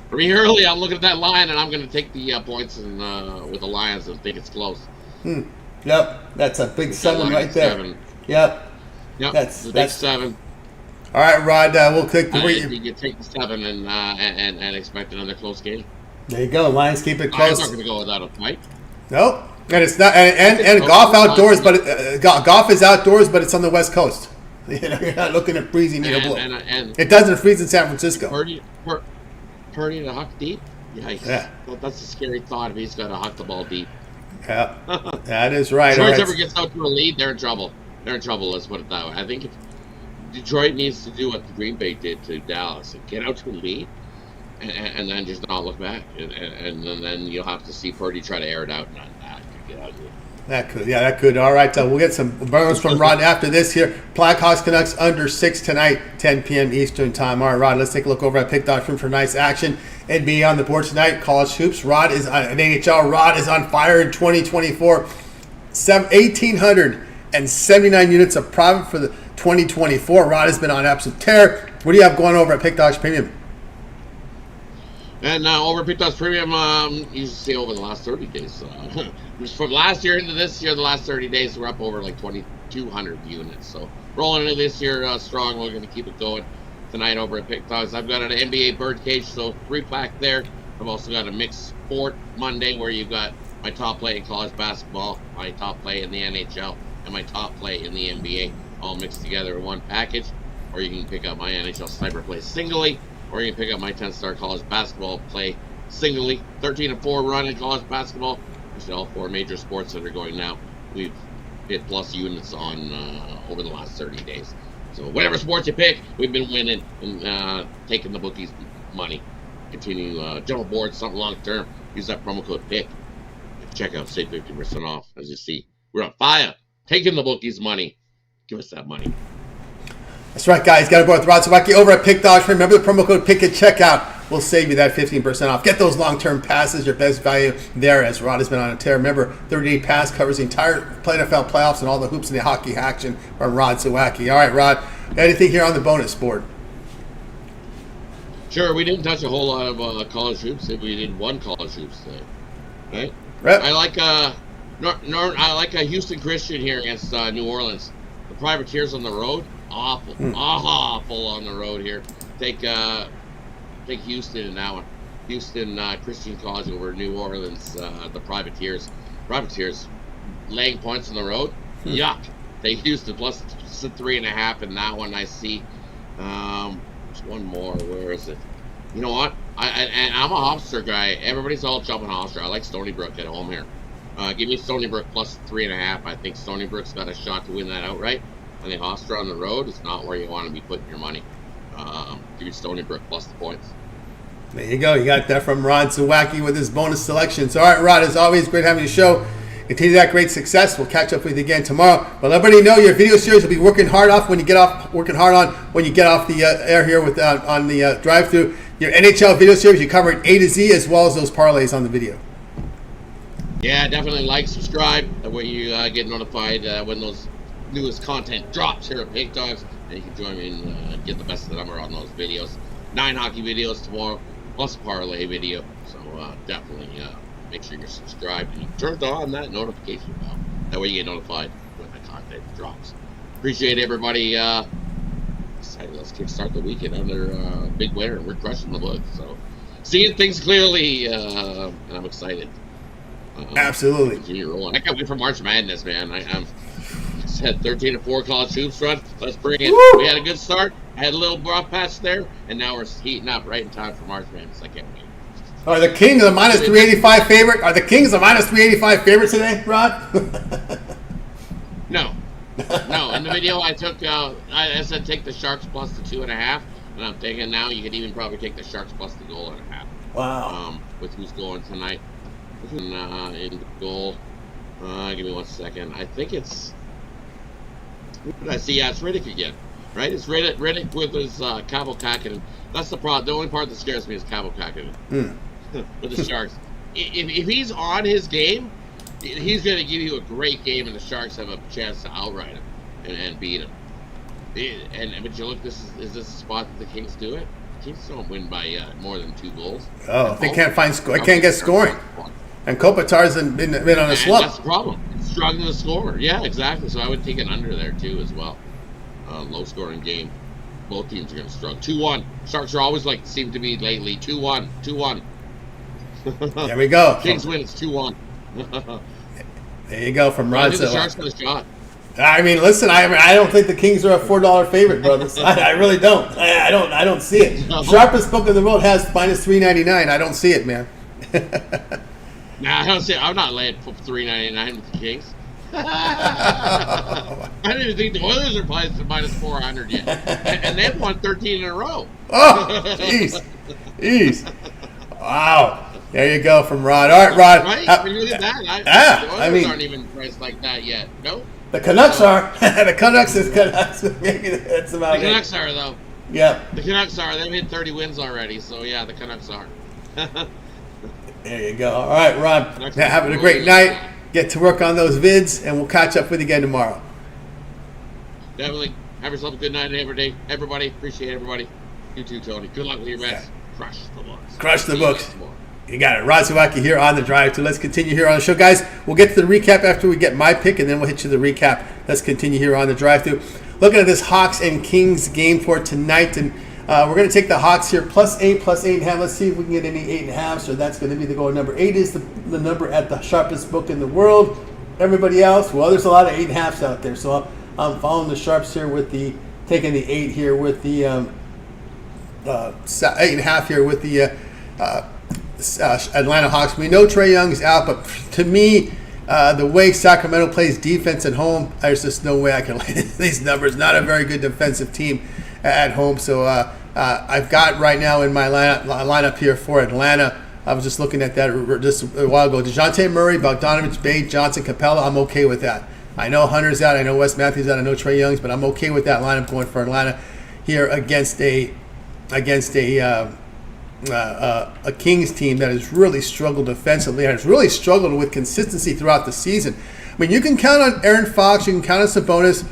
For me, early, I'm looking at that line, and I'm going to take the points with the Lions and think it's close. Yep, that's a big 7 right there. 7. Yep. That's big 7. All right, Rod, we'll click the you take the 7 and expect another close game. There you go. Lions keep it close. I'm not going to go without a fight. Nope. And it's not. And golf outdoors, but golf is outdoors, but it's on the West Coast. You're not looking at freezing near blue. And it doesn't freeze in San Francisco. Purdy to huck deep? Yeah. Well, that's a scary thought if he's got to huck the ball deep. Yeah, that is right. If Detroit ever gets out to a lead, they're in trouble. Let's put it that way. I think if Detroit needs to do what the Green Bay did to Dallas and get out to a lead and then just not look back. And then you'll have to see Purdy try to air it out and not get out of it. That could. All right, we'll get some bonus from Rod after this here. Blackhawks Canucks under 6 tonight, 10 p.m. Eastern time. All right, Rod, let's take a look over at Pick.com for nice action. NBA on the board tonight, college hoops. Rod is on an NHL. Rod is on fire in 2024. 1,879 units of profit for the 2024. Rod has been on absolute tear. What do you have going over at Pick.com Premium? And over Pick.com Premium, you see over the last 30 days. From last year into this year, the last 30 days, we're up over like 2,200 units. So rolling into this year strong. We're going to keep it going tonight over at Pick.com. I've got an NBA birdcage, so 3-pack there. I've also got a mixed sport Monday where you've got my top play in college basketball, my top play in the NHL, and my top play in the NBA all mixed together in one package. Or you can pick up my NHL sniper play singly, or you can pick up my 10-star college basketball play singly. 13-4 run in college basketball. Actually, all 4 major sports that are going now. We've hit plus units on over the last 30 days. So whatever sports you pick, we've been winning and taking the bookies' money. continue general board, something long term, use that promo code PICK. Check out, save 50% off. As you see, we're on fire, taking the bookies' money. Give us that money. That's right, guys. Got to board with Rod Zawacky over at Pick Dogs. Remember the promo code PICK at checkout. We'll save you that 15% off. Get those long-term passes, your best value there, as Rod has been on a tear. Remember, 30-day pass covers the entire NFL playoffs and all the hoops and the hockey action from Rod Zawacky. All right, Rod, anything here on the bonus board? Sure, we didn't touch a whole lot of college hoops. We did one college hoops today, right? Right. I like I like Houston Christian here against New Orleans. The Privateers on the road, awful on the road here. Take Houston in that one. Houston Christian College over New Orleans. The Privateers laying points on the road. Yuck. Take Houston plus 3.5 in that one. I see. There's one more. Where is it? You know what? I'm a Hofstra guy. Everybody's all jumping Hofstra. I like Stony Brook at home here. Give me Stony Brook plus 3.5. I think Stony Brook's got a shot to win that outright. I think Hofstra on the road is not where you want to be putting your money. Give me Stony Brook plus the points. There you go. You got that from Rod Zawacky with his bonus selections. All right, Rod, as always, great having you show. Continue that great success. We'll catch up with you again tomorrow. But let everybody know your video series will be working hard on when you get off the air here with on the drive-through. Your NHL video series, you cover it A to Z as well as those parlays on the video. Yeah, definitely like, subscribe. That way you get notified when those newest content drops here at Big Dogs. And you can join me and get the best of the number on those videos. 9 hockey videos tomorrow, plus a parlay video. So definitely make sure you're subscribed and you turned on that notification bell. That way you get notified when the content drops. Appreciate everybody. Excited. Let's kickstart the weekend under big winner. We're crushing the book. So seeing things clearly, and I'm excited. Absolutely. Continue rolling. I can't wait for March Madness, man. I'm said 13-4 college hoops run. Let's bring it. Woo! We had a good start. I had a little rough patch there, and now we're heating up right in time for March Madness. I can't wait. Are the Kings a minus 385 favorite? Are the Kings a minus 385 favorite today, Rod? No. No. In the video I took, I said take the Sharks plus the 2.5, and I'm thinking now you could even probably take the Sharks plus the goal and a half. Wow. With who's going tonight. In the goal. Give me 1 second. I think it's. Who did I see? Yeah, it's Riddick again. Right? It's Riddick with his Cabo Kakinen. That's the problem. The only part that scares me is Cabo Kakinen. With the Sharks. If he's on his game, he's going to give you a great game, and the Sharks have a chance to outright him and beat him. But you look, is this a spot that the Kings do it? The Kings don't win by more than 2 goals. Oh, they can't find score. They can't get scoring. And Kopitar's been on a slump. That's the problem. It's struggling to score. Yeah, exactly. So I would take an under there too as well. Low scoring game. Both teams are going to struggle. 2-1. Sharks are always seem to be lately. 2-1. 2-1. There we go. Kings win. It's 2-1. There you go from Rod. The Sharks got a shot. I mean, listen. I don't think the Kings are a $4 favorite, brothers. I really don't. I don't see it. Sharpest book in the world has minus 399. I don't see it, man. Nah, I don't see it. I'm not laying for $3.99 with the Kings. I don't even think the Oilers are playing to minus 400 yet, and they've won 13 in a row. Oh, jeez. Wow. There you go from Rod. All right, Rod. Right? When you look at that, the Oilers aren't even priced like that yet. Nope. The Canucks are. The Canucks is Canucks. Maybe that's about it. The Canucks are, though. Yeah. The Canucks are. They've hit 30 wins already, so yeah, the Canucks are. There you go. All right, Rod. Having a great night. Get to work on those vids, and we'll catch up with you again tomorrow. Definitely. Have yourself a good night every day. Everybody. Appreciate everybody. You too, Tony. Good luck with your bets. Crush the books. Crush the books. You got it. Rod Zawacky here on the drive to. Let's continue here on the show, guys. We'll get to the recap after we get my pick, and then we'll hit you the recap. Let's continue here on the drive to. Looking at this Hawks and Kings game for tonight, and we're going to take the Hawks here +8, +8.5. Let's see if we can get any 8.5. So that's going to be the goal. Number 8 is the number at the sharpest book in the world. Everybody else, well, there's a lot of 8.5s out there. So I'm following the sharps here with taking the 8 here with the 8.5 here with the Atlanta Hawks. We know Trae Young's out, but to me, the way Sacramento plays defense at home, there's just no way I can lay these numbers. Not a very good defensive team at home. So I've got right now in my lineup here for Atlanta. I was just looking at that just a while ago. DeJounte Murray, Bogdanovich, Bate, Johnson, Capella. I'm okay with that. I know Hunter's out. I know Wes Matthews out. I know Trae Young's, but I'm okay with that lineup going for Atlanta here against a Kings team that has really struggled defensively and has really struggled with consistency throughout the season. I mean, you can count on Aaron Fox, you can count on Sabonis,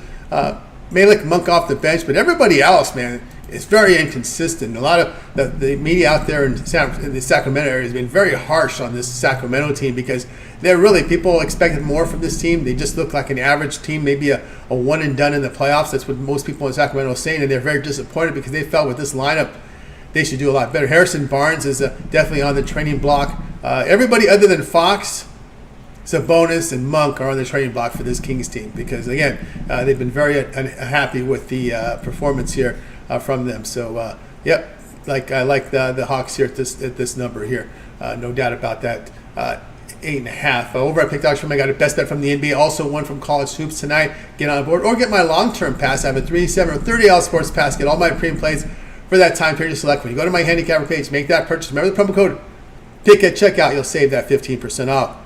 Malik Monk off the bench, but everybody else, man, is very inconsistent. A lot of the media out there in the Sacramento area has been very harsh on this Sacramento team because people expected more from this team. They just look like an average team, maybe a one and done in the playoffs. That's what most people in Sacramento are saying, and they're very disappointed because they felt with this lineup they should do a lot better. Harrison Barnes is definitely on the training block. Everybody other than Fox, Sabonis, and Monk are on the training block for this Kings team because, again, they've been very unhappy with the performance here from them. So, I like the Hawks here at this number here. No doubt about that. 8.5. Over at Pick Dogs, I got a best bet from the NBA. Also one from College Hoops tonight. Get on board or get my long-term pass. I have a 3, 7, or 30 sports pass. Get all my premium plays for that time period to select. When you go to my handicapper page, make that purchase. Remember the promo code PICK at checkout. You'll save that 15% off.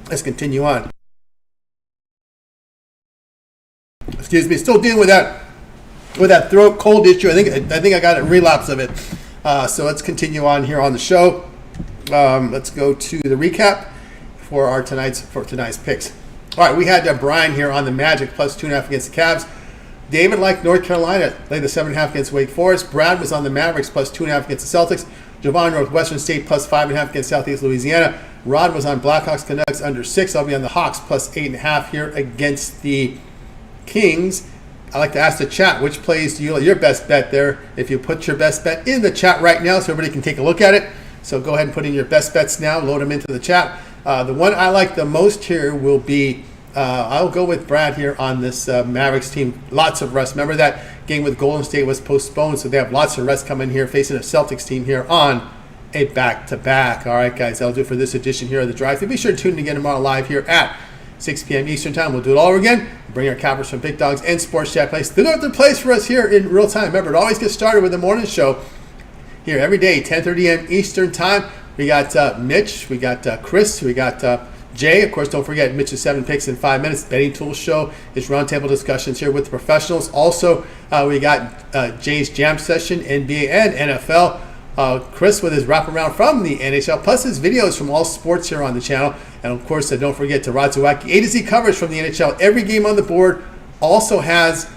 Let's continue on. Excuse me, still dealing with that throat cold issue. I think I got a relapse of it. So let's continue on here on the show. Let's go to the recap for tonight's picks. All right, we had Brian here on the Magic plus 2.5 against the Cavs. David liked North Carolina, laid the 7.5 against Wake Forest. Brad was on the Mavericks plus 2.5 against the Celtics. Jovan Northwestern State plus 5.5 against Southeast Louisiana. Rod was on Blackhawks Canucks under 6. I'll be on the Hawks plus 8.5 here against the Kings. I like to ask the chat, which plays do you like your best bet there? If you put your best bet in the chat right now so everybody can take a look at it. So go ahead and put in your best bets now. Load them into the chat. The one I like the most here will be, I'll go with Brad here on this Mavericks team. Lots of rest. Remember that game with Golden State was postponed, so they have lots of rest coming here, facing a Celtics team here on a back-to-back. All right, guys, that'll do it for this edition here of the Drive. Be sure to tune in again tomorrow live here at 6 p.m. Eastern Time. We'll do it all over again. Bring our cappers from Big Dogs and Sports Chat Place. They're the place for us here in real time. Remember, it always gets started with the morning show here every day, 10:30 a.m. Eastern Time. We got Mitch, we got Chris, we got Jay. Of course, don't forget Mitch's 7 picks in 5 minutes. Betting Tools Show is roundtable discussions here with the professionals. Also, we got Jay's Jam Session, NBA and NFL. Chris with his wraparound from the NHL, plus his videos from all sports here on the channel. And of course, don't forget to Rod Zawacky, A to Z coverage from the NHL. Every game on the board. Also has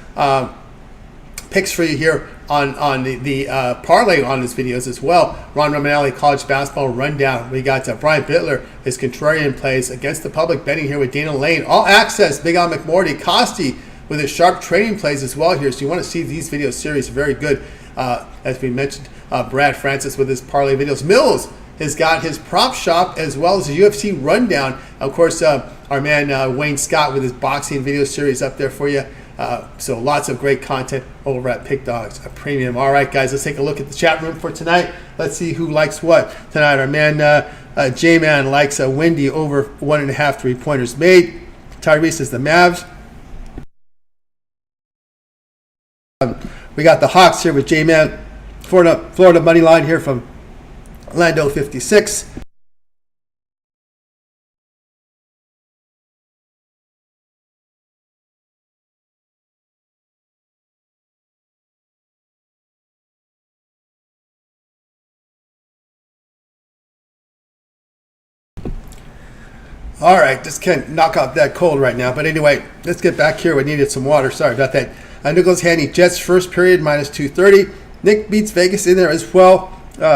picks for you here on the parlay on his videos as well. Ron Romanelli, college basketball rundown. We got Brian Bitler, his contrarian plays against the public betting here with Dana Lane. All access, Big Al McMorty, Costi with his sharp trading plays as well here. So you want to see these video series, very good. As we mentioned, Brad Francis with his parlay videos. Mills has got his prop shop as well as the UFC rundown. Of course, our man Wayne Scott with his boxing video series up there for you. So lots of great content over at Pick Dogs Premium. All right, guys, let's take a look at the chat room for tonight. Let's see who likes what tonight. Our man J-Man likes Wendy over 1.5 3-pointers made. Tyrese is the Mavs. We got the Hawks here with J-Man. Florida money line here from Lando 56. All right, just can't knock out that cold right now. But anyway, let's get back here. We needed some water. Sorry about that. Nicholas Handy, Jets first period, minus 230. Nick beats Vegas in there as well.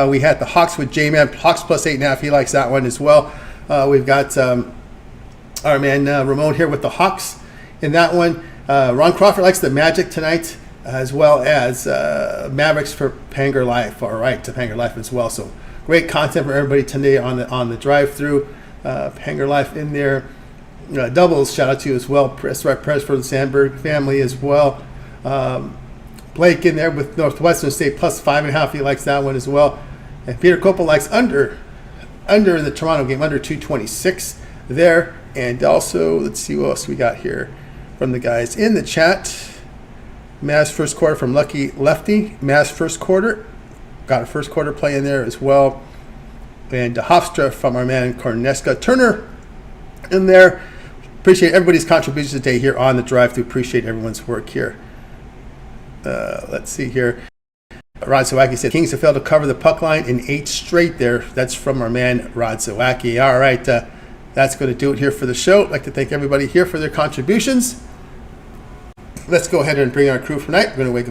We had the Hawks with J-Man. Hawks plus 8.5. He likes that one as well. We've got our man Ramon here with the Hawks in that one. Ron Crawford likes the Magic tonight, as well as Mavericks for Panger Life. All right, to Panger Life as well. So great content for everybody today on the drive-through. Panger Life in there. Doubles, shout out to you as well. Press for the Sandberg family as well. Blake in there with Northwestern State plus 5.5. He likes that one as well. And Peter Koppel likes under in the Toronto game, under 226 there. And also, let's see what else we got here from the guys in the chat. Mavs first quarter from Lucky Lefty. Mavs first quarter. Got a first quarter play in there as well. And Hofstra from our man Korneska Turner in there. Appreciate everybody's contributions today here on the drive-thru. Appreciate everyone's work here. Let's see here. Rod Zawacky said, Kings have failed to cover the puck line in 8 straight there. That's from our man, Rod Zawacky. All right, that's going to do it here for the show. I'd like to thank everybody here for their contributions. Let's go ahead and bring our crew for tonight. We're going to wake up